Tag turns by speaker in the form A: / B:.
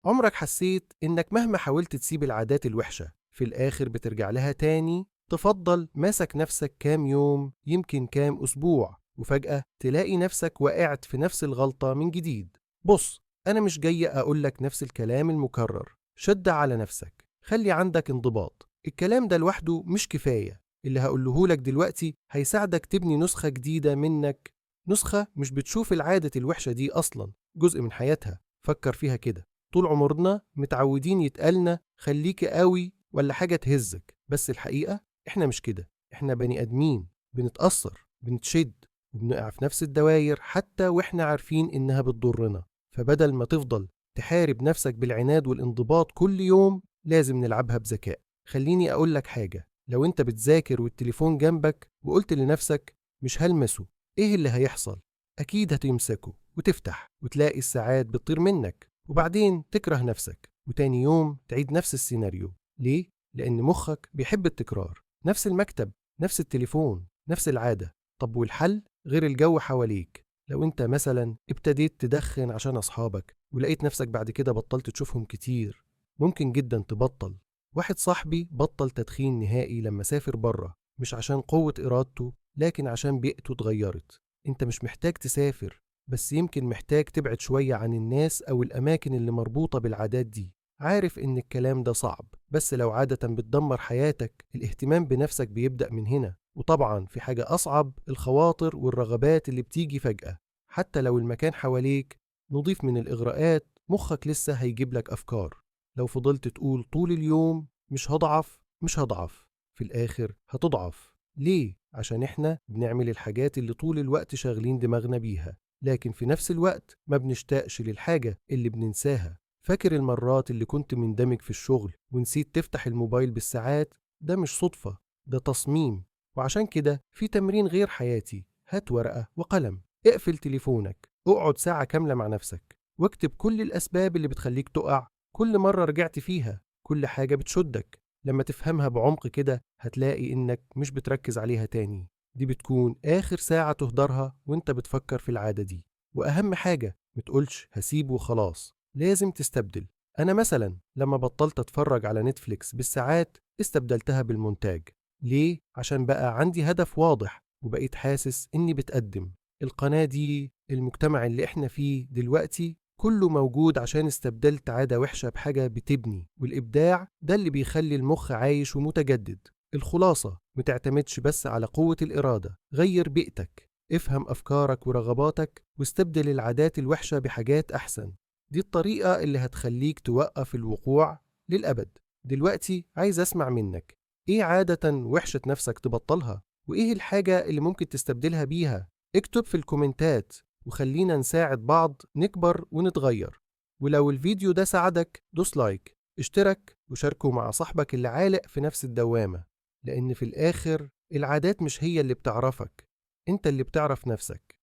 A: عمرك حسيت إنك مهما حاولت تسيب العادات الوحشة في الآخر بترجع لها تاني؟ تفضل ماسك نفسك كام يوم، يمكن كام أسبوع، وفجأة تلاقي نفسك وقعت في نفس الغلطة من جديد. بص، أنا مش جاي أقولك نفس الكلام المكرر. شد على نفسك، خلي عندك انضباط. الكلام ده لوحده مش كفاية. اللي هقولهولك دلوقتي هيساعدك تبني نسخة جديدة منك، نسخة مش بتشوف العادة الوحشة دي أصلا جزء من حياتها. فكر فيها كده، طول عمرنا متعودين يتقالنا خليك قوي ولا حاجة تهزك، بس الحقيقة احنا مش كده. احنا بني ادمين، بنتأثر، بنتشد، وبنقع في نفس الدواير حتى واحنا عارفين انها بتضرنا. فبدل ما تفضل تحارب نفسك بالعناد والانضباط كل يوم، لازم نلعبها بذكاء. خليني اقولك حاجة، لو انت بتذاكر والتليفون جنبك وقلت لنفسك مش هلمسه، ايه اللي هيحصل؟ اكيد هتمسكه وتفتح وتلاقي الساعات بتطير منك، وبعدين تكره نفسك وتاني يوم تعيد نفس السيناريو. ليه؟ لأن مخك بيحب التكرار. نفس المكتب، نفس التليفون، نفس العادة. طب والحل؟ غير الجو حواليك. لو انت مثلا ابتديت تدخن عشان أصحابك ولقيت نفسك بعد كده بطلت تشوفهم كتير، ممكن جدا تبطل. واحد صاحبي بطل تدخين نهائي لما سافر بره، مش عشان قوة إرادته لكن عشان بيئته اتغيرت. انت مش محتاج تسافر، بس يمكن محتاج تبعد شوية عن الناس أو الأماكن اللي مربوطة بالعادات دي. عارف إن الكلام ده صعب، بس لو عادة بتدمر حياتك، الاهتمام بنفسك بيبدأ من هنا. وطبعا في حاجة أصعب، الخواطر والرغبات اللي بتيجي فجأة. حتى لو المكان حواليك نضيف من الإغراءات، مخك لسه هيجيب لك أفكار. لو فضلت تقول طول اليوم مش هضعف مش هضعف، في الآخر هتضعف. ليه؟ عشان إحنا بنعمل الحاجات اللي طول الوقت شاغلين دماغنا بيها، لكن في نفس الوقت ما بنشتاقش للحاجة اللي بننساها. فاكر المرات اللي كنت مندمج في الشغل ونسيت تفتح الموبايل بالساعات؟ ده مش صدفة، ده تصميم. وعشان كده في تمرين غير حياتي. هات ورقة وقلم، اقفل تليفونك، اقعد ساعة كاملة مع نفسك واكتب كل الأسباب اللي بتخليك تقع، كل مرة رجعت فيها، كل حاجة بتشدك. لما تفهمها بعمق كده هتلاقي إنك مش بتركز عليها تاني. دي بتكون آخر ساعة تهدرها وانت بتفكر في العادة دي. وأهم حاجة، متقولش هسيب وخلاص، لازم تستبدل. أنا مثلا لما بطلت أتفرج على نتفليكس بالساعات استبدلتها بالمونتاج. ليه؟ عشان بقى عندي هدف واضح وبقيت حاسس إني بتقدم. القناة دي، المجتمع اللي احنا فيه دلوقتي كله موجود عشان استبدلت عادة وحشة بحاجة بتبني، والإبداع ده اللي بيخلي المخ عايش ومتجدد. الخلاصة، متعتمدش بس على قوة الإرادة، غير بيئتك، افهم أفكارك ورغباتك، واستبدل العادات الوحشة بحاجات أحسن. دي الطريقة اللي هتخليك توقف الوقوع للأبد. دلوقتي عايز أسمع منك، إيه عادة وحشة نفسك تبطلها؟ وإيه الحاجة اللي ممكن تستبدلها بيها؟ اكتب في الكومنتات وخلينا نساعد بعض نكبر ونتغير. ولو الفيديو ده ساعدك دوس لايك، اشترك وشاركه مع صاحبك اللي عالق في نفس الدوامة. لأن في الآخر العادات مش هي اللي بتعرفك، انت اللي بتعرف نفسك.